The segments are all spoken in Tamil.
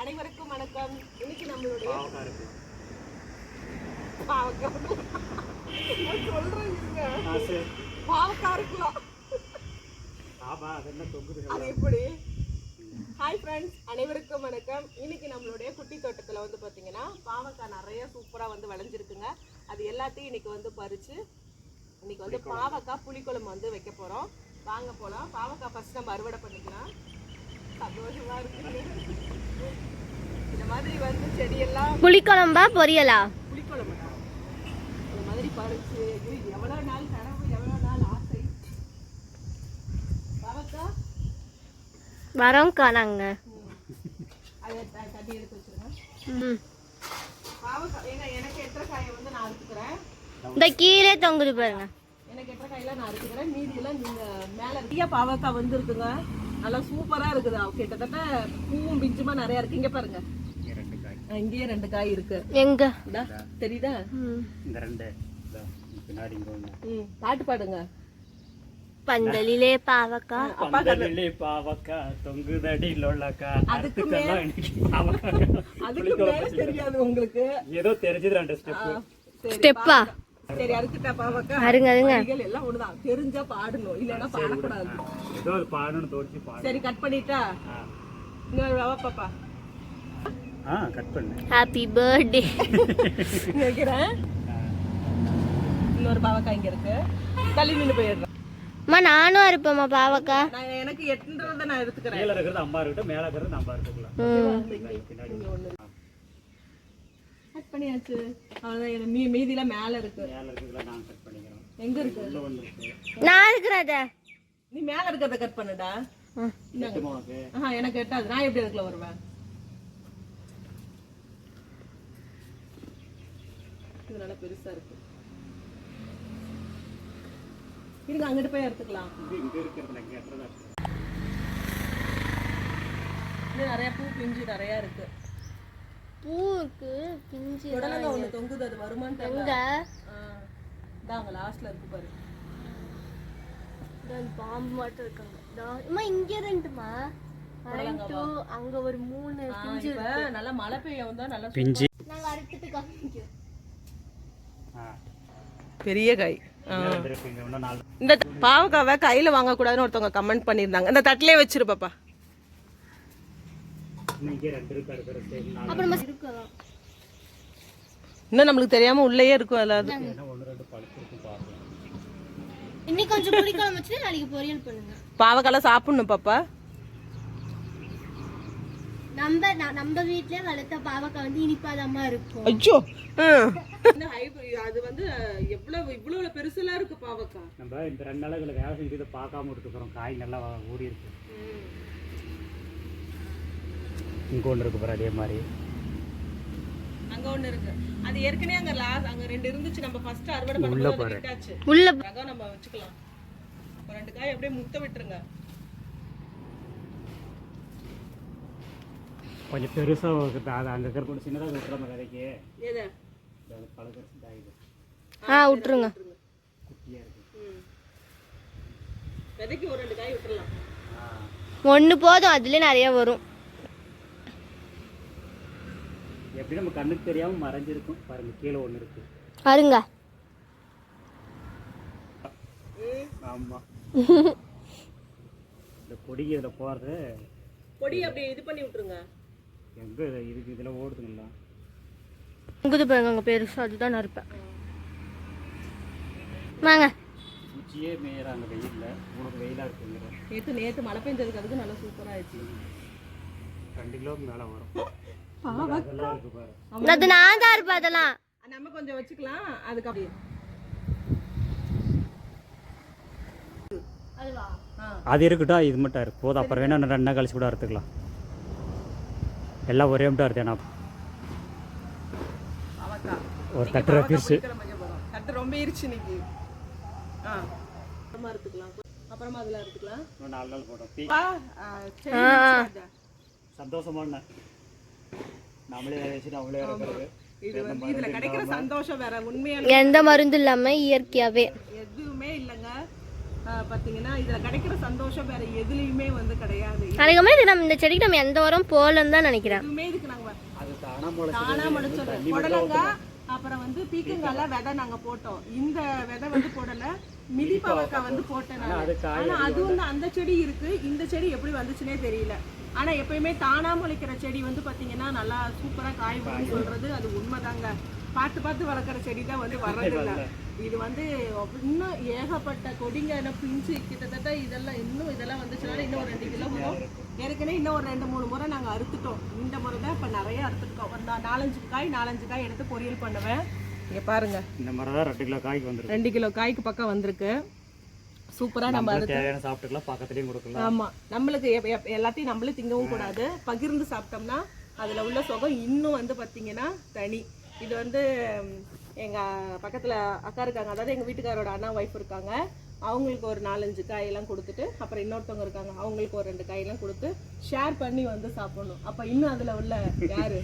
அனைவருக்கும் வணக்கம். இன்னைக்கு நம்மளுடைய பாவக்காய் இருக்கலாம். அது எப்படி? ஹாய் ஃப்ரெண்ட்ஸ், அனைவருக்கும் வணக்கம். இன்னைக்கு நம்மளுடைய குட்டி தோட்டத்தில் வந்து பார்த்தீங்கன்னா பாவக்காய் நிறைய சூப்பராக வந்து விளைஞ்சிருக்குங்க. அது எல்லாத்தையும் இன்னைக்கு வந்து பறித்து இன்னைக்கு வந்து பாவக்காய் புளிக்குழம்பு வந்து வைக்க போகிறோம். வாங்க போகலாம். பாவக்காய் ஃபர்ஸ்ட் நம்ம அறுவடை பண்ணிக்கலாம். சந்தோஷமா இருக்கு. இந்த மாதிரி வந்து செடியெல்லாம் புளிக்குழம்பா பொரியலா? புளிக்குழம்பு இந்த மாதிரி பறிச்சு எவ்வளோ நாள் கனவு, எவ்வளோ நாள் ஆசை. பாவக்காய் வரோம்க்கா நாங்க. அதை தண்ணி எடுத்து வச்சிருங்க. பாவக்காய் ஏன்னா எனக்கு எட்டரை காயை வந்து நான் அறுத்துக்கிறேன். இந்த கீழே தொங்குது பாருங்க. எனக்கு எட்டரை காயெல்லாம் நான் அறுத்துக்கிறேன். மீதியெல்லாம் நீங்க மேலே நிறைய பாவக்காய் வந்து இருக்குங்க. நல்லா சூப்பரா இருக்குது. கிட்டத்தட்ட பூவும் பிஞ்சுமா நிறைய இருக்கு. இங்க பாருங்க, இங்கேயே 2 காய் இருக்கு. எங்க தெரியுதா? இந்த 2 பின்னாடி பாட்டு பாடுங்க. பந்தலிலே பாவக்காய், பந்தலிலே பாவக்காய் தொங்குதடி லோலக்கா. அதுக்கு மேல தெரியாது உங்களுக்கு? ஏதோ தெரிஞ்சது 2 ஸ்டெப்பா. சரி, அறுத்துட்டா பாவக்காய். அருங்க அருங்க. எல்லாம் ஒண்ணுதான். தெரிஞ்சா பாடணும், இல்லன்னா பாடக்கூடாது. ஏதோ பாடணும் தோச்சி பாடு. சரி, கட் பண்ணிட்டா இன்னொரு ரவா பாப்பா. கட் பண்ணு. Happy birthday. வைக்கிறேன். இன்னொரு பாவக்காய் இங்க இருக்கு. தள்ளி நின்று போயிடுறேன். அம்மா நானும் இருப்பேம்மா பாவக்காய். நான் எனக்கு 8 நான் எடுத்துக்கிறேன். கீழ இருக்கிறது அம்மா இருக்கட்டும், மேல இருக்கிறது நம்ம எடுத்துக்கலாம். பின்னாடி கட் பண்ணியாச்சு. அவ்வளவுதான். மீதிலாம் மேல இருக்கு. மேல இருக்கிறதுல நான் கட் பண்ணிக்கிறேன். எங்க இருக்கு? உள்ள வந்து இருக்கு. நான் இருக்கிறத நீ மேல இருக்கிறத கட் பண்ணுடா. உனக்கு எனக்கு எட்டாது. நான் எப்படி அதுக்குள்ள வருவேன்? இது நல்லா பெருசா இருக்கு. இருங்க, அங்கிட்டு போய் எடுத்துக்கலாம். இங்க இருக்கிறதுல கேட்டறதா இது நிறைய பூ பிஞ்சு நிறைய இருக்கு. பூக்கு பிஞ்சு உடனே ஒண்ணு தொங்குது. அது வருமான்னு தெரியல. எங்க தாங்க லாஸ்ட்ல இருக்கு பாரு. பாம்பு மட்டும் இருக்காங்க. அம்மா இங்க 2மா, அங்க ஒரு 3 பிஞ்சு. இப்ப நல்லா மழை பெய்ய வந்தா நல்லா பிஞ்சு. நாங்க அறுத்துட்டு காமிக்கோ. பெரிய காய். இன்னும் 4 இந்த பாவக்காவை கையில வாங்க கூடாதுன்னு ஒருத்தவங்க கமெண்ட் பண்ணிருந்தாங்க. இந்த தட்டிலே வச்சிரு பாப்பா. இங்க 2 இருக்கு. இருக்கிறது அப்புறமா இருக்கலாம். இன்னும் நம்மளுக்கு தெரியாம உள்ளேயே இருக்கும். அதாவது 1 2 பழுத்து இருக்கும் பாருங்க. இன்னைக்கு கொஞ்சம் புளிக்குழம்பு வச்சு நாளைக்கு பொரியல் பண்ணுங்க. பாவக்காய் சாப்பிடணும் பாப்பா. நம்ம வீட்லயே வளர்த்த பாவக்காய் வந்து இனிப்பாதமா இருக்கும். ஐயோ, அது வந்து இவ்வளவு பெருசுலாம் இருக்கு பாவக்காய். நம்ம இந்த 2 நாளுக்குள்ள வேலை செஞ்சதை பார்க்காம இருக்கிறோம். காய் நல்லா ஊறி இருக்கு. இங்க ஒன்று இருக்கு பாரு, அதே மாதிரி அங்க ஒண்ணு இருக்கு. அது ஏற்கனவே அங்க 2 இருந்துச்சு. நம்ம ஃபர்ஸ்ட் அறுவடை பண்ணும்போது விட்டாச்சு. உள்ள ரகம் நம்ம வச்சுக்கலாம். 2 காய் அப்படியே முத்த விட்டுருங்க. கொஞ்சம் பெருசாக இருக்குது. அது அங்கே இருக்கிற கூட சின்னதாக விட்டுறாம விதைக்கு எது பழகிறது ஆகிடும். விட்டுருங்க. குட்டியாக இருக்குது. விதைக்கு ஒரு 2 காய் விட்டுறலாம். ஒன்று போதும், அதுல நிறைய வரும். எப்படி நம்ம கண்ணுக்கு தெரியாமல் மறைஞ்சிருக்கும் பாருங்க. கீழே ஒன்று இருக்கு பாருங்க. ஆமாம். இந்த பொடிக்கு இதில் போகிறது. பொடி அப்படியே இது பண்ணி விட்டுருங்க. எங்கே இதுக்கு இதில் ஓடுதுங்களா? உங்குது பாருங்க, அங்கே பெருசா. அதுதான் நான் இருப்பேன். வாங்க. பூச்சியே மேயறாங்க வெயிலில். உனக்கு வெயிலாக இருக்குங்கிற. நேற்று மழை பெஞ்சதுக்கு அதுக்கு நல்லா சூப்பராக ஆயிடுச்சு. 2 கிலோவுக்கு மேலே வரும். அதெல்லாம் இருக்கு பாரு. அது நான் தான் இருப்பேன். அதெல்லாம் நம்ம கொஞ்சம் வச்சுக்கலாம். அதுக்கு அப்படியே அது இருக்கட்டும். இது மட்டும் இருக்கு போதும். அப்புறம் வேணா 2 நாள் கழிச்சு கூட அறுத்துக்கலாம். எல்லாம் ஒரே மட்டும் அறுத்தேனா. ஒரு தட்டு ரப்பிடுச்சு. தட்டு ரொம்ப இருச்சு இன்னைக்கு. அப்புறமா அறுத்துக்கலாம். அப்புறமா அதில் அறுத்துக்கலாம். 4 நாள் போட்டோம். சந்தோஷமான நம்மளே வச்சுட்டு அவங்களே இருக்கிறது. இது வந்து இதுல கிடைக்கிற சந்தோஷம் வேற. உண்மையான எந்த மருந்து இல்லாம இயற்கையாவே எதுவுமே இல்லைங்க. பார்த்தீங்கன்னா இதில் கிடைக்கிற சந்தோஷம் வேற எதுலேயுமே வந்து கிடையாது. அதுக்கப்புறம் இது நம்ம இந்த செடிக்கு நம்ம எந்த உரம் போடலன்னு தான் நினைக்கிறேன். எதுவுமே இதுக்கு நாங்கள் அது தானா முளைச்சது புடலங்காய், அப்புறம் வந்து பீக்கங்காய்லாம் விதை நாங்கள் போட்டோம். இந்த விதை வந்து போடலை, மிதி பாவக்காய் வந்து போட்டேன் நான். ஆனால் அது வந்து அந்த செடி இருக்கு, இந்த செடி எப்படி வந்துச்சுன்னே தெரியல. ஆனால் எப்பயுமே தானா முளைக்கிற செடி வந்து பார்த்தீங்கன்னா நல்லா சூப்பராக காய் வரும்னு சொல்றது அது உண்மைதாங்க. பார்த்து பார்த்து வளர்க்குற செடி தான் வந்து வர்றதில்லை. இது வந்து இன்னும் ஏகப்பட்ட கொடிங்க பிஞ்சு கிட்டத்தட்ட இதெல்லாம் வந்துச்சுனால இன்னும் ஒரு 2 கிலோ வரும். ஏற்கனவே இன்னும் ஒரு 2-3 முறை நாங்கள் அறுத்துட்டோம். இந்த முறை தான் இப்போ நிறைய அறுத்துட்டோம். ஒரு 4-5 காய் எடுத்து பொரியல் பண்ணுவேன். இங்கே பாருங்க, இந்த மாதிரி தான் 2 கிலோ காய்க்கு வந்துருக்கு. 2 கிலோ காய்க்கு பக்கம் வந்திருக்கு. சூப்பராக நம்ம தேவையான சாப்பிட்டுக்கலாம், பக்கத்துலேயும் கொடுக்கலாம். ஆமாம், நம்மளுக்கு எல்லாத்தையும் நம்மளே திங்கவும் கூடாது. பகிர்ந்து சாப்பிட்டோம்னா அதில் உள்ள சுகம் இன்னும் வந்து பார்த்தீங்கன்னா தனி. இது வந்து எங்கள் பக்கத்தில் அக்கா இருக்காங்க, அதாவது எங்கள் வீட்டுக்காரோட அண்ணா ஒய்ஃப் இருக்காங்க. அவங்களுக்கு ஒரு 4-5 காயெல்லாம் கொடுத்துட்டு, அப்புறம் இன்னொருத்தவங்க இருக்காங்க, அவங்களுக்கு ஒரு 2 காயெல்லாம் கொடுத்து ஷேர் பண்ணி வந்து சாப்பிடணும். அப்போ இன்னும் அதில் உள்ள யாரு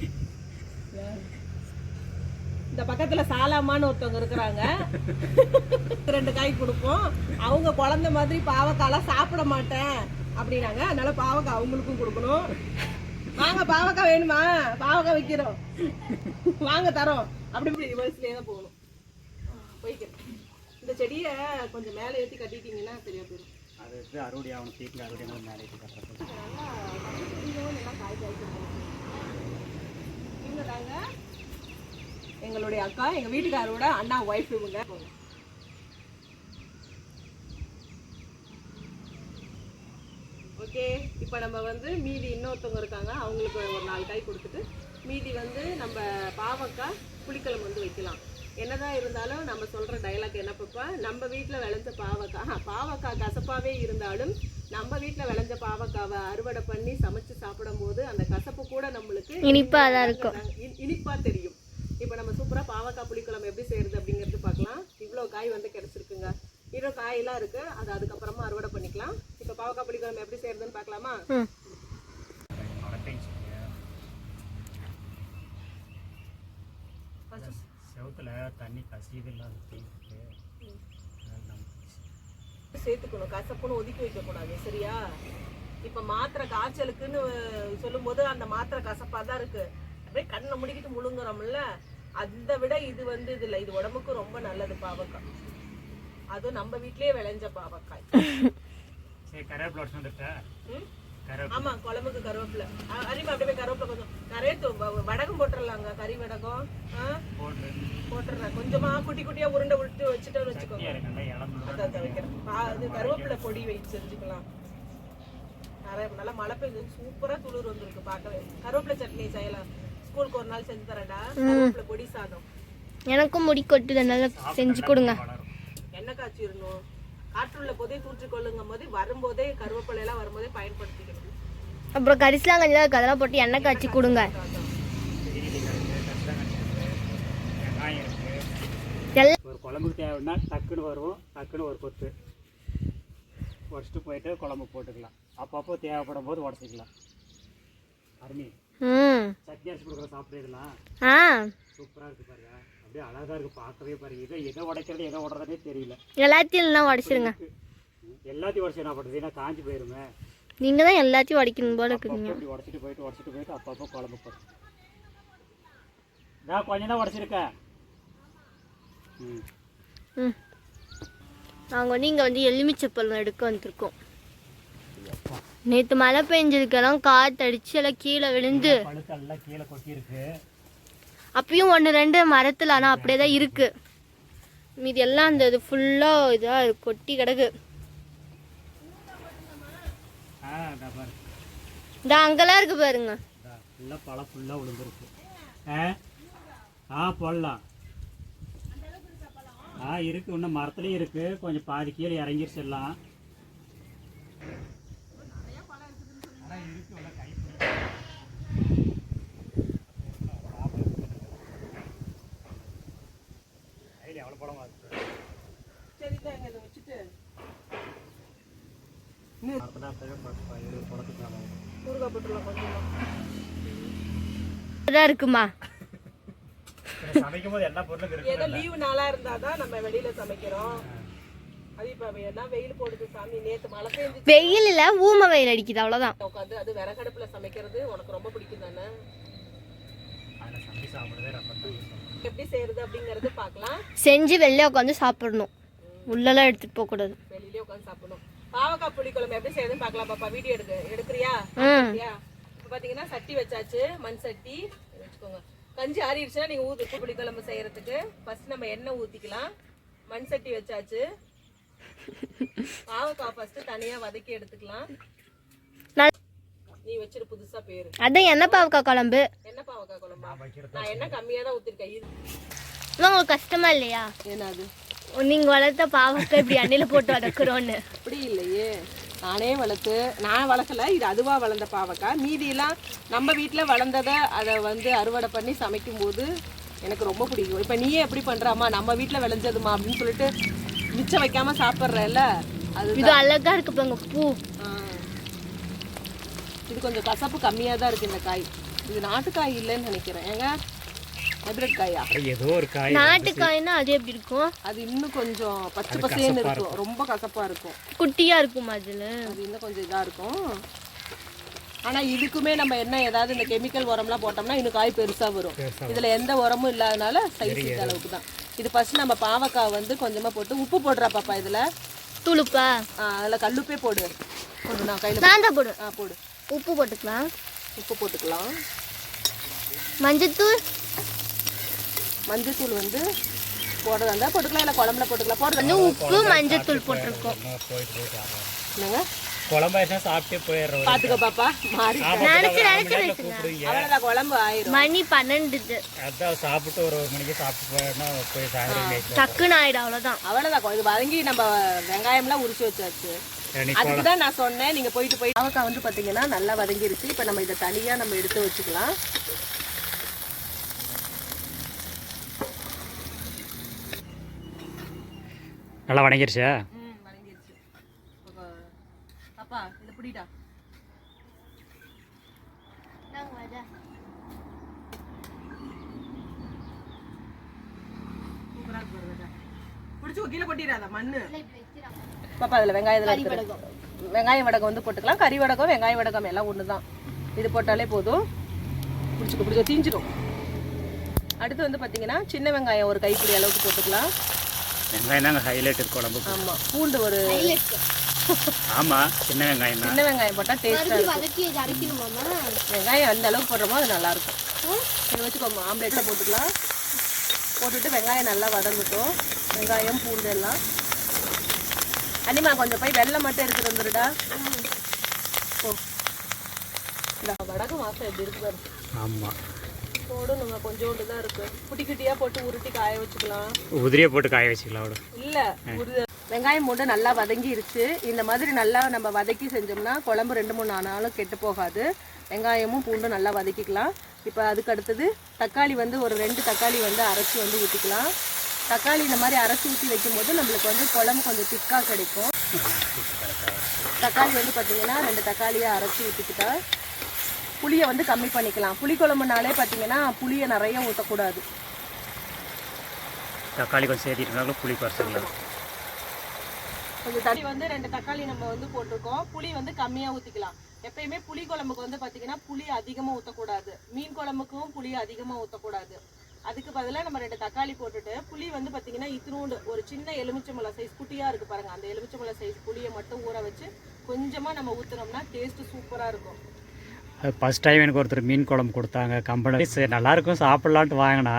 இந்த பக்கத்தில் சாலாமான்னு ஒருத்தவங்க இருக்கிறாங்க, 2 காய் கொடுப்போம். அவங்க குழந்தை மாதிரி பாவக்காய்லாம் சாப்பிட மாட்டேன் அப்படின்னாங்க, அதனால பாவக்காய் அவங்களுக்கும் கொடுக்கணும். வாங்க, பாவக்காய் வேணுமா? பாவக்காய் வைக்கிறோம், வாங்க தரோம். அப்படி இப்படி ரிவர்ஸ்லேயே தான் போகணும். போய்க்கிறேன். இந்த செடியை கொஞ்சம் மேலே ஏற்றி கட்டிட்டீங்கன்னா சரியா போயிடும். அது வந்து அறுவடை ஆகணும், சீட்டில் அறுவடை ஆகணும், மேலே ஏற்றி கட்டுறது. நல்லா காய் காய்ச்சிருக்கோம். இவங்க தாங்க எங்களுடைய அக்கா, எங்கள் வீட்டுக்காரோட அண்ணா ஒய்ஃப் இவங்க. ஓகே, இப்போ நம்ம வந்து மீதி இன்னொருத்தவங்க இருக்காங்க, அவங்களுக்கு ஒரு 4 காய் கொடுத்துட்டு மீதி வந்து நம்ம பாவக்காய் புளிக்குழம்பு வந்து வைக்கலாம். என்னதான் இருந்தாலும் நம்ம சொல்கிற டைலாக் என்ன பாப்பா, நம்ம வீட்டில் விளைஞ்ச பாவக்காய் கசப்பாகவே இருந்தாலும் நம்ம வீட்டில் விளைஞ்ச பாவக்காவை அறுவடை பண்ணி சமைச்சு சாப்பிடும் போது அந்த கசப்பு கூட நம்மளுக்கு இனிப்பாக தான் இருக்கும், இனிப்பாக தெரியும். இப்போ நம்ம சூப்பராக பாவக்காய் புளிக்குழம்பு எப்படி செய்யறது அப்படிங்கிறது பார்க்கலாம். இவ்வளோ காய் வந்து கிடைச்சிருக்குங்க, இன்னும் காயெல்லாம் இருக்கு, அது அதுக்கப்புறமா அறுவடை பண்ணிக்கலாம். இப்போ பாவக்காய் புளிக்குழம்பு எப்படி செய்யறதுன்னு பார்க்கலாமா? செவத்துல தண்ணி கசியுது இல்லாத சேர்த்துக்கணும், கசப்புன்னு ஒதுக்கி வைக்க கூடாது, சரியா? இப்ப மாத்திரை காய்ச்சலுக்குன்னு சொல்லும் போது அந்த மாத்திரை கசப்பா தான் இருக்கு, அப்படியே கண்ணை முடிக்கிட்டு முழுங்குறோம்ல, அதை விட இது வந்து இது இல்லை, இது உடம்புக்கு ரொம்ப நல்லது பாவக்காய். அதுவும் நம்ம வீட்லயே விளைஞ்ச பாவக்காய். ஆமா, குழம்புக்கு கருவேப்பிலை அறிமா, அப்படியே கருவேப்பிலை கொஞ்சம் நிறைய வடகம் போட்டுடலாங்க, கறி வடகம் போட்டுறேன். கொஞ்சமா குட்டி குட்டியா உருண்டை விட்டு வச்சுட்டோம்னு வச்சுக்கோங்க. அதை வைக்கிறேன், இது கருவேப்பிலை பொடி வச்சு செஞ்சுக்கலாம். நிறைய நல்லா மழை பெய்யுது, சூப்பரா துளிர் வந்துருக்கு பார்க்கவே. கருவேப்பிலை சட்னி செய்யலாம், ஸ்கூலுக்கு ஒரு நாள் செஞ்சு தரேன்டா. கருவேப்பிலை பொடி சாதம் எனக்கும் முடி கொட்டுது, நல்லா செஞ்சு கொடுங்க. எண்ணெய் காய்ச்சிடணும், காற்றுள்ள போதே தூற்றிக்கொள்ளுங்கும் போது வரும்போதே கருவேப்பிலை எல்லாம் வரும்போதே பயன்படுத்திக்கணும். அப்புறம் கரிசலாம் கஞ்சி அதெல்லாம் போட்டு எண்ணெய் காய்ச்சி கொடுங்க. ஒரு குழம்புக்கு தேவைன்னா டக்குன்னு வருவோம், டக்குன்னு ஒரு கொத்து உடச்சிட்டு போயிட்டு குழம்பு போட்டுக்கலாம். அப்பப்போ தேவைப்படும் போது உடச்சிக்கலாம். அருமை சட்னி அரைச்சி கொடுக்குற சாப்பிடுறதுலாம் சூப்பராக இருக்கு பாருங்க, அப்படியே அழகா இருக்கு பார்க்கவே பாருங்க. எதை உடைக்கிறது எதை உடறதே தெரியல. எல்லாத்தையும் உடைச்சிருங்க, எல்லாத்தையும் உடச்சு என்ன பண்ணுறது, ஏன்னா காஞ்சி போயிருமே. நீங்க தான் எல்லாத்தையும் உடைக்கணும் போல இருக்குங்க. அப்படி உடச்சிட்டு போயிட்டு அப்பப்போ குழம்பு போட்டு நான் கொஞ்சம் தான் உடச்சிருக்கேன். நாங்கள் வந்து இங்கே வந்து எலுமிச்சப்பழம் எடுக்க வந்துருக்கோம். நேற்று மழை பெஞ்சதுக்கெல்லாம் காற்றடிச்சு எல்லாம் கீழே விழுந்து பழுத்தெல்லாம் கீழே கொட்டி இருக்கு. அப்பயும் 1-2 மரத்தில் ஆனால் அப்படியே தான் இருக்கு, மீதி எல்லாம் அந்த இது ஃபுல்லாக இதாக கொட்டி கிடக்கு. இந்த அங்கெல்லாம் இருக்கு பாருங்க, பழம் ஃபுல்லாக விழுந்துருக்கு. போடலாம். இருக்கு, இன்னும் மரத்துலேயும் இருக்கு, கொஞ்சம் பாதி கீழே இறங்கிருச்சு எல்லாம். எவ்வளோ பழம் இருக்குமா? சமைக்கும் போது எல்லா பொருளும் ஏதோ லீவு நாளா இருந்தாதான் நம்ம வெளியில சமைக்கிறோம். அது இப்ப என்ன வெயில் போடுது சாமி, நேத்து மழை பெஞ்சு வெயில் இல்ல, ஊம வெயில் அடிக்குது, அவ்வளவுதான். உட்காந்து அது விறகடுப்புல சமைக்கிறது உனக்கு ரொம்ப பிடிக்கும் தானே? அதில் சமைச்சு சாப்பிட்றதே ரொம்ப பிடிக்கும். எப்படி செய்யறது அப்படிங்கறது பார்க்கலாம். செஞ்சு வெளியே உட்காந்து சாப்பிடணும், உள்ளெல்லாம் எடுத்துட்டு போக கூடாது. வெளியிலே உட்காந்து சாப்பிடணும். பாவக்காய் புளிக்குழம்பு எப்படி செய்யறதுன்னு பார்க்கலாம். பாப்பா வீடியோ எடுக்கிறியா? இப்போ பாத்தீங்கன்னா சட்டி வச்சாச்சு, மண் சட்டி வச்சுக்கோங்க. கஞ்சி ஆறிடுச்சுன்னா நீங்க ஊத்து. புளிக்குழம்பு செய்யறதுக்கு ஃபர்ஸ்ட் நம்ம எண்ணெய் ஊத்திக்கலாம். மண் சட்டி வச்சாச்சு. பாவக்காய் ஃபர்ஸ்ட் தனியா வதக்கி எடுத்துக்கலாம். நீ வச்சிரு புதுசா பேரு. அதான் என்ன பாவக்காய் குழம்பு. என்ன பாவக்காய் குழம்பா? நான் எண்ணெய் கம்மியா தான் ஊத்திருக்கேன். இது உங்களுக்கு கஷ்டமா இல்லையா? என்னது நீங்க வளர்த்த பாவக்காய் இப்படி எண்ணெயில போட்டு வதக்குறோன்னு? அப்படி இல்லையே, நானே வளர்த்து, நான் வளர்க்கல, இது அதுவா வளர்ந்த பாவக்காய். மீதியெல்லாம் நம்ம வீட்டில் வளர்ந்ததை அதை வந்து அறுவடை பண்ணி சமைக்கும் போது எனக்கு ரொம்ப பிடிக்கும். இப்போ நீயே எப்படி பண்றாமா, நம்ம வீட்டில் விளைஞ்சதுமா அப்படின்னு சொல்லிட்டு மிச்சம் வைக்காம சாப்பிட்றல, அது இது அழகா இருக்கு பாருங்க பூ. இது கொஞ்சம் கசப்பு கம்மியாக தான் இருக்கு இந்த காய். இது நாட்டுக்காய் இல்லைன்னு நினைக்கிறேன். ஏங்க ஹைபிரிட் காயா? ஏதோ ஒரு காய். நாட்டுக்காய்னா அது எப்படி இருக்கும்? அது இன்னும் கொஞ்சம் பச்சை பசேன்னு இருக்கும், ரொம்ப கசப்பா இருக்கும். குட்டியா இருக்கும் அதுல. அது இன்னும் கொஞ்சம் இதா இருக்கும். ஆனா இதுக்குமே நம்ம என்ன ஏதாவது இந்த கெமிக்கல் உரம்லாம் போட்டோம்னா இன்னும் காய் பெருசா வரும். இதுல எந்த உரமும் இல்லாதனால சைஸ் இந்த அளவுக்கு தான். இது ஃபர்ஸ்ட் நம்ம பாவக்காய் வந்து கொஞ்சமா போட்டு உப்பு போடுறா பாப்பா. இதுல துளுப்பா? அதில் கல்லுப்பே போடு. போடு, நான் கையில் நான் தான் போடு. போடு. உப்பு போட்டுக்கலாம். உப்பு போட்டுக்கலாம். மஞ்சத்தூள் மஞ்சத்தூள் வந்து போடுறதா இருந்தால் போட்டுக்கலாம், இல்லை குழம்புல போட்டுக்கலாம். போடுறது உப்பு மஞ்சத்தூள் போட்டிருக்கோம். என்னங்க குழம்பாயிடுச்சுன்னா சாப்பிட்டே போயிடுறோம். பார்த்துக்க பாப்பா, மாறி நினைச்சு வச்சுங்க. அவ்வளோதான், குழம்பு ஆயிரும். மணி 12. அதான் சாப்பிட்டு ஒரு மணிக்கு சாப்பிட்டு போயிடனா போய் சாயந்தரம் டக்குன்னு ஆயிடும், அவ்வளோதான். அவ்வளோதான். இது வதங்கி நம்ம வெங்காயம்லாம் உரிச்சு வச்சாச்சு. அதுக்கு தான் நான் சொன்னேன் நீங்கள் போயிட்டு பாவக்காய் வந்து பார்த்தீங்கன்னா நல்லா வதங்கிருச்சு. இப்போ நம்ம இதை தனியாக நம்ம எடுத்து வச்சுக்கலாம். நல்லா வணங்கிருச்சா? வதங்கிருச்சு. பாப்பா இதை பிடிடா. பிடிச்சி கீழே கொட்டிடாத மண்ணு. பாப்பா அதில் வெங்காயம் வடகம் வந்து போட்டுக்கலாம். கறி வடகம் வெங்காய வடகம் எல்லாம் ஒன்று தான். இது போட்டாலே போதும். பிடிச்சி தீஞ்சிடும். அடுத்து வந்து பார்த்தீங்கன்னா சின்ன வெங்காயம் ஒரு கைப்பிடி அளவுக்கு போட்டுக்கலாம். வெங்காயம் தாங்க ஹைலைட் இருக்கு குழம்புக்கு. ஆமாம், பூண்டு ஒரு ஆமாம் சின்ன வெங்காயம் தான். சின்ன வெங்காயம் போட்டால் டேஸ்ட்டாக இருக்கும். வெங்காயம் அந்த அளவுக்கு போடுறோமோ அது நல்லாயிருக்கும். இதை வச்சுக்கோங்க. ஆம்லேட்டில் போட்டுக்கலாம். போட்டுட்டு வெங்காயம் நல்லா வதங்கட்டும். வெங்காயம் பூண்டு எல்லாம். அனிமா கொஞ்சம் போய் வெள்ளை மட்டும் எடுத்துட்டு வந்துடுடா. ஓ இந்த வடகம் வாசம் எப்படி இருக்கு பாரு. ஆமாம் போடணுங்க, கொஞ்சோண்டு தான் இருக்கு. குட்டி குட்டியாக போட்டு உருட்டி காய வச்சுக்கலாம். உதிரியை போட்டு காய வச்சுக்கலாம். இல்லை, வெங்காயம் போட்டு நல்லா வதங்கிருச்சு. இந்த மாதிரி நல்லா நம்ம வதக்கி செஞ்சோம்னா குழம்பு 2-3 நாளும் கெட்டு போகாது. வெங்காயமும் பூண்டும் நல்லா வதக்கிக்கலாம். இப்போ அதுக்கு அடுத்தது தக்காளி வந்து ஒரு 2 தக்காளி வந்து அரைச்சி வந்து ஊற்றிக்கலாம். தக்காளி இந்த மாதிரி அரைச்சி ஊற்றி வைக்கும்போது நம்மளுக்கு வந்து குழம்பு கொஞ்சம் திக்காக கிடைக்கும். தக்காளி வந்து பார்த்தீங்கன்னா 2 தக்காளியை அரைச்சி ஊற்றிக்கிட்டா புளியை வந்து கம்மி பண்ணிக்கலாம். புளிக்குழம்புனாலே பார்த்தீங்கன்னா புளியை நிறைய ஊற்றக்கூடாது. தக்காளி கொஞ்சம் சேர்த்திருந்தாலும் புளி குறைச்சிக்கலாம். கொஞ்சம் தண்ணி வந்து 2 தக்காளி நம்ம வந்து போட்டிருக்கோம். புளி வந்து கம்மியாக ஊற்றிக்கலாம். எப்பயுமே புளி குழம்புக்கு வந்து பார்த்தீங்கன்னா புளி அதிகமாக ஊற்றக்கூடாது. மீன் குழம்புக்கும் புளி அதிகமாக ஊற்றக்கூடாது. அதுக்கு பதிலாக நம்ம 2 தக்காளி போட்டுட்டு புளி வந்து பார்த்தீங்கன்னா இத்தினூண்டு ஒரு சின்ன எலுமிச்சம்பழம் சைஸ் குட்டியாக இருக்குது பாருங்கள். அந்த எலுமிச்சம்பழம் சைஸ் புளியை மட்டும் ஊற வச்சு கொஞ்சமாக நம்ம ஊற்றினோம்னா டேஸ்ட்டு சூப்பராக இருக்கும். அது ஃபஸ்ட் டைம் எனக்கு ஒருத்தர் மீன் குழம்பு கொடுத்தாங்க கம்பெனி. நல்லாயிருக்கும் சாப்பிட்லான்ட்டு வாங்கினா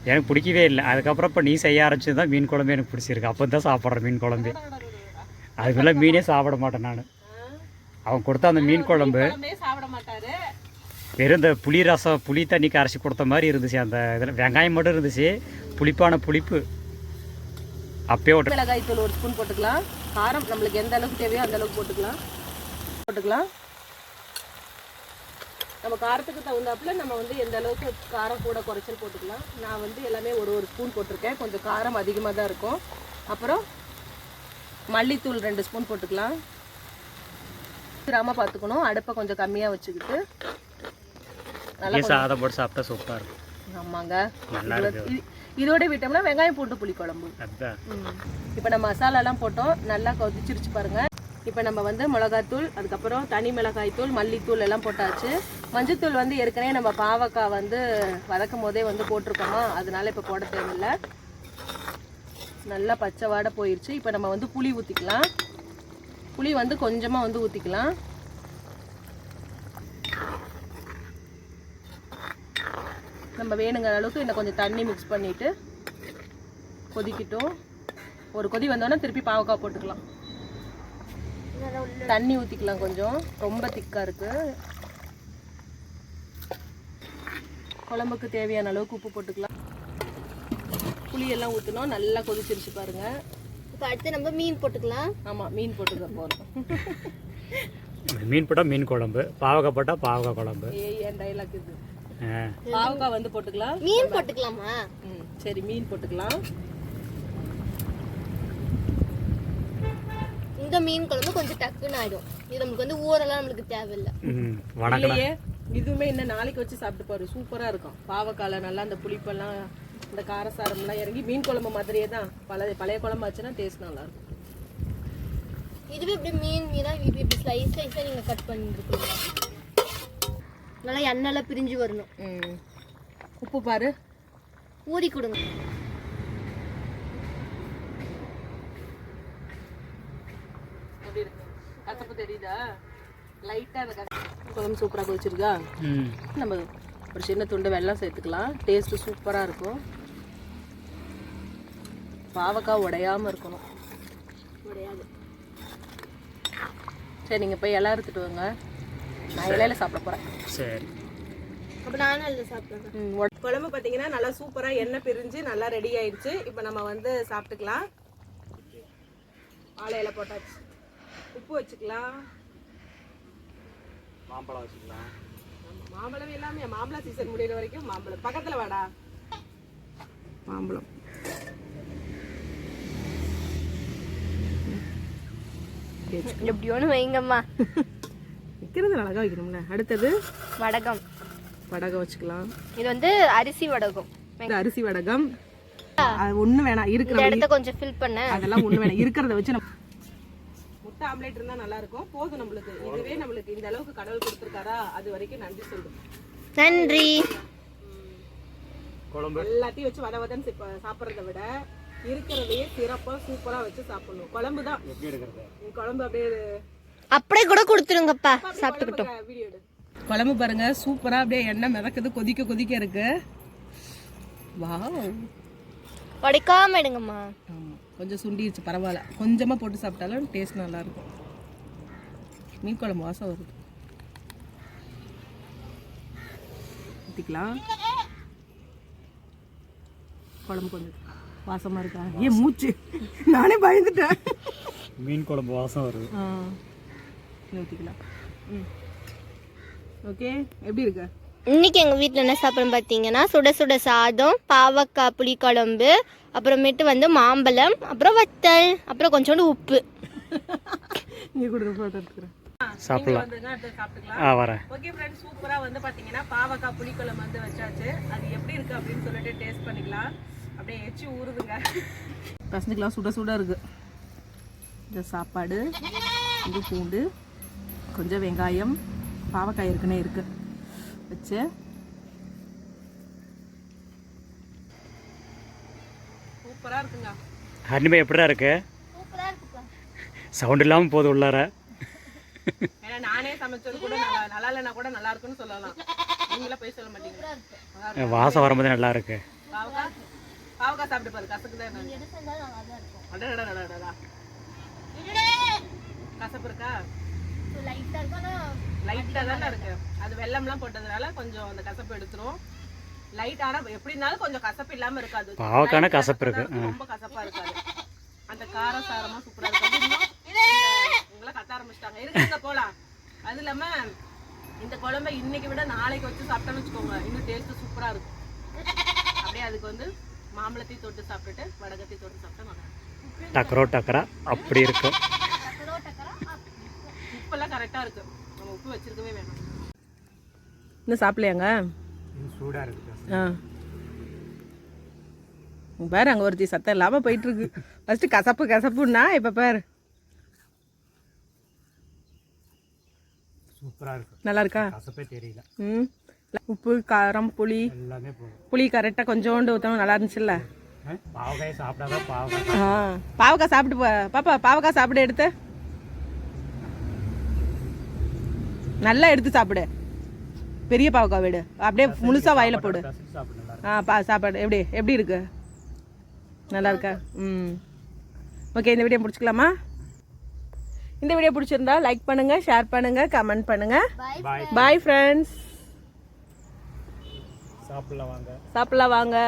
எனக்கு பிடிக்கவே இல்லை. அதுக்கப்புறம் இப்போ நீ செய்ய ஆரம்பிச்சு தான் மீன் குழம்பு எனக்கு பிடிச்சிருக்கு. அப்போ தான் சாப்பிட்றேன் மீன் குழம்பு. அதுக்குள்ளே மீனே சாப்பிட மாட்டேன் நான். அவன் கொடுத்த அந்த மீன் குழம்பு சாப்பிட மாட்டாரு. வெறும் இந்த புளி ரசம் புளி தண்ணி கரைச்சி கொடுத்த மாதிரி இருந்துச்சு. அந்த இதில் வெங்காயம் மட்டும் இருந்துச்சு, புளிப்பான புளிப்பு. அப்பயே விட்டு மிளகாய் தூள் 1 ஸ்பூன் போட்டுக்கலாம். காரம் நம்மளுக்கு எந்த அளவுக்கு தேவையோ அந்த அளவுக்கு போட்டுக்கலாம். நம்ம காரத்துக்கு தகுந்தாப்புல நம்ம வந்து எந்த அளவுக்கு காரம் கூட குறைச்சல் போட்டுக்கலாம். நான் வந்து எல்லாமே ஒரு ஸ்பூன் போட்டிருக்கேன். கொஞ்சம் காரம் அதிகமாக தான் இருக்கும். அப்புறம் மல்லித்தூள் 2 ஸ்பூன் போட்டுக்கலாம். கிராம பார்த்துக்கணும். அடுப்பை கொஞ்சம் கம்மியாக வச்சுக்கிட்டு நல்லா சாதம் போட்டு சாப்பிட்டா சூப்பராக இருக்கும். ஆமாங்க. இதோட விட்டோம்னா வெங்காயம் போட்டு புளிக்குழம்பு. அதான் இப்போ நம்ம மசாலாலாம் போட்டோம், நல்லா கொதிச்சிருச்சு பாருங்க. இப்போ நம்ம வந்து மிளகாத்தூள், அதுக்கப்புறம் தனி மிளகாய் தூள், மல்லித்தூள் எல்லாம் போட்டாச்சு. மஞ்சத்தூள் வந்து ஏற்கனவே நம்ம பாவக்காய் வந்து வதக்கும் போதே வந்து போட்டிருக்கோமா, அதனால இப்போ போட தேவையில்லை. நல்லா பச்சை வாடை போயிடுச்சு. இப்போ நம்ம வந்து புளி ஊற்றிக்கலாம். புளி வந்து கொஞ்சமாக வந்து ஊற்றிக்கலாம். நம்ம வேணுங்கிற அளவுக்கு இன்னும் கொஞ்சம் தண்ணி மிக்ஸ் பண்ணிவிட்டு கொதிக்கிட்டோம். ஒரு கொதி வந்தோன்னா திருப்பி பாவக்காய் போட்டுக்கலாம். தண்ணி ஊற்றிக்கலாம் கொஞ்சம், ரொம்ப திக்காக இருக்குது. குழம்புக்கு தேவையான அளவுக்கு உப்பு போட்டுக்கலாம். புளியெல்லாம் ஊற்றினோம், நல்லா கொதிச்சிருச்சு பாருங்க. இப்போ அடுத்து நம்ம மீன் போட்டுக்கலாம். ஆமாம், மீன் போட்டுக்க போகிறோம். மீன் போட்டால் மீன் குழம்பு, பாவக்காய் போட்டால் பாவக்காய் குழம்பு. என் டைலாக் இது. பாவக்காய் வந்து போட்டுக்கலாம். மீன் போட்டுக்கலாமா? சரி, மீன் போட்டுக்கலாம். இந்த மீன் குழம்பு கொஞ்சம் டக்குன்னு ஆயிடும். இது நம்மளுக்கு வந்து ஊரெல்லாம் நம்மளுக்கு தேவையில்லை. இல்லையே, இதுவுமே இன்னும் நாளைக்கு வச்சு சாப்பிட்டு பாரு, சூப்பரா இருக்கும். பாவக்கால நல்லா அந்த புளிப்பெல்லாம், இந்த காரசாரம்லாம் இறங்கி மீன் குழம்பு மாதிரியே தான். பழைய குழம்பு ஆச்சுன்னா டேஸ்ட் நல்லா இருக்கும். இதுவே இப்படி மீனா இப்படி ஸ்லைஸ் ஸ்லைஸாக நீங்கள் கட் பண்ணிருக்கீங்களா? நல்லா எண்ணெய்லாம் பிரிஞ்சு வரணும். உப்பு பாரு, ஊறி கொடுங்க. எப்படி இருக்கு? கசப்பு தெரியுதா? லைட்டா அந்த குழம்பு சூப்பரா கொதிச்சிருக்கா. நம்ம ஒரு சின்ன துண்டு வெல்லம் சேர்த்துக்கலாம். டேஸ்ட் சூப்பரா இருக்கும். பாவக்காய் உடையாம இருக்கணும். உடையாது. சரி, நீங்க போய் இலை எடுத்துட்டு வாங்க, நான் இலையில சாப்பிட போறேன். சரி, அப்போ நானும் அதில் சாப்பிட்றேன். குழம்பு பார்த்தீங்கன்னா நல்லா சூப்பராக எண்ணெய் பிரிஞ்சு நல்லா ரெடி ஆயிடுச்சு. இப்போ நம்ம வந்து சாப்பிட்டுக்கலாம். வாழை இலை போட்டாச்சு, உப்பு வச்சுக்கலாம், மாம்பழம் வச்சுக்கலாம். மாம்பழம் எல்லாமே, மாம்பழ சீசன் முடிகிற வரைக்கும் மாம்பழம். பக்கத்தில் வாடா, மாம்பழம். எப்படி ஒன்று வைங்கம்மா. வைக்கிறது அழகாக வைக்கணும்ல. அடுத்தது வடகம். வடகம் வச்சுக்கலாம். இது வந்து அரிசி வடகம். இது அரிசி வடகம். ஒண்ணு வேணாம், இருக்கிற இடத்த கொஞ்சம் ஃபில் பண்ண, அதெல்லாம் ஒண்ணு வேணாம். இருக்கிறத வச்சு நம்ம முட்டை ஆம்லேட் இருந்தா நல்லா இருக்கும். போதும் நம்மளுக்கு. இதுவே நம்மளுக்கு இந்த அளவுக்கு கடவுள் கொடுத்துருக்காரா, அது வரைக்கும் நன்றி சொல்லுங்க. நன்றி. குழம்பு எல்லாத்தையும் வச்சு வத வதன்னு சாப்பிட்றத விட இருக்கிறதையே சிறப்பா சூப்பரா வச்சு சாப்பிடணும். குழம்பு தான் எப்படி எடுக்கிறது? குழம்பு அப்படியே அப்படியே கூட கொடுத்துருங்கப்பா, சாப்பிட்டுக்கிட்டோம். வீடியோ எடு. குழம்பு பாருங்க, சூப்பரா அப்படியே எண்ணெய் மிதக்குது, கொதிக்க கொதிக்க இருக்கு. வாவ், உடைக்காம எடுங்கம்மா. கொஞ்சம் சுண்டிடுச்சு, பரவாயில்ல. கொஞ்சமா போட்டு சாப்பிட்டாலும் டேஸ்ட் நல்லா இருக்கும். மீன் குழம்பு வாசம் வருது. ஊற்றிக்கலாம். குழம்பு கொஞ்சம் வாசமா இருக்கா? ஏன் மூச்சு, நானே பயந்துட்டேன். மீன் குழம்பு வாசம் வருது. ஊற்றிக்கலாம். ஓகே, எப்படி இருக்கு? இன்னைக்கு எங்கள் வீட்டில் என்ன சாப்பிட்றோம் பார்த்தீங்கன்னா, சுட சுட சாதம், பாவக்காய் புளிக்குழம்பு, அப்புறமேட்டு வந்து மாம்பழம், அப்புறம் வத்தல், அப்புறம் கொஞ்சோண்டு உப்பு. நீ கூட போட்டோ எடுத்துக்கிறேன். சாப்பிடலாம். சாப்பிட்டுக்கலாம். வரேன். ஓகே ஃப்ரெண்ட்ஸ், சூப்பரா வந்து பாத்தீங்கன்னா பாவக்காய் புளிக்குழம்பு வந்து வச்சாச்சு. அது எப்படி இருக்கு அப்படின்னு சொல்லிட்டு டேஸ்ட் பண்ணிக்கலாம். அப்படியே எச்சி ஊறுதுங்க. பசங்களுக்குலாம் சுட சுட இருக்கு. இந்த சாப்பாடு, இது பூண்டு, கொஞ்சம் வெங்காயம், பாவக்காய் இருக்குன்னே இருக்கு வச்சு சூப்பரா இருக்குங்க. ஹரிணிபா எப்படிடா இருக்கு? சவுண்ட் இல்லாமல் போகுது உள்ளார. ஏன்னா நானே சமைச்சது கூட நல்லா இல்லைன்னா கூட நல்லா இருக்குன்னு சொல்லலாம். நீங்களே போய் சொல்ல மாட்டீங்க. வாசம் வரும்போது நல்லா இருக்கு. பாவக்காய் சாப்பிட்டு பாரு, கசக்கு தான். கசப்பு இருக்கா? லைட்டா தானே இருக்கு. அது வெல்லம்லாம் போட்டதுனால கொஞ்சம் அந்த கசப்பு எடுத்துரும். லைட்டான எப்படி இருந்தாலும் கொஞ்சம் கசப்பு இல்லாம இருக்காது. பாவக்கான கசப்பு இருக்கு, ரொம்ப கசப்பா இருக்காது. அந்த கார சாரமா சூப்பரா இருக்கு. உங்களை கத்த ஆரம்பிச்சிட்டாங்க. இருக்குங்க போலாம். அது இல்லாம இந்த குழம்பை இன்னைக்கு விட நாளைக்கு வச்சு சாப்பிட்டோம்னு வச்சுக்கோங்க, இன்னும் டேஸ்ட் சூப்பரா இருக்கும். அப்படியே அதுக்கு வந்து மாம்பழத்தையும் தொட்டு சாப்பிட்டுட்டு வடகத்தையும் தொட்டு சாப்பிட்டா நல்லா இருக்கும். டக்கரோ டக்கரா அப்படி இருக்கும். உப்பெல்லாம் கரெக்டா இருக்கு. நம்ம உப்பு வச்சிருக்கவே வேணும். இன்னும் சாப்பிடலையாங்க? சூடா இருக்கு. பாரு அங்கே ஒருத்தி சத்தம் இல்லாமல் போயிட்டு இருக்கு. ஃபர்ஸ்ட் கசப்பு கசப்புன்னா இப்போ பாரு சூப்பராக இருக்கும். நல்லா இருக்கா? கசப்பே தெரியல. ம், உப்பு காரம் புளி எல்லாமே போகும். புளி கரெக்டாக கொஞ்சோண்டு ஊற்றணும். நல்லா இருந்துச்சுல்ல? பாவக்காய் சாப்பிடாத பாவக்காய். பாவக்காய் சாப்பிட்டு பாப்பா, பாவக்காய் சாப்பிடு, எடுத்து நல்லா எடுத்து சாப்பிடு. பெரிய பாவக்காய் விடு, அப்படியே முழுசா வாயில போடு. சாப்பிடு நல்லா சாப்பாடு எப்படி இருக்கு? நல்லா இருக்கா? ம், ஓகே. இந்த வீடியோ பிடிச்சிக்கலாமா? இந்த வீடியோ பிடிச்சிருந்தா லைக் பண்ணுங்க, ஷேர் பண்ணுங்க, கமெண்ட் பண்ணுங்க. Bye friends. சாப்பிடலாம் வாங்க. சாப்பிடலாம் வாங்க.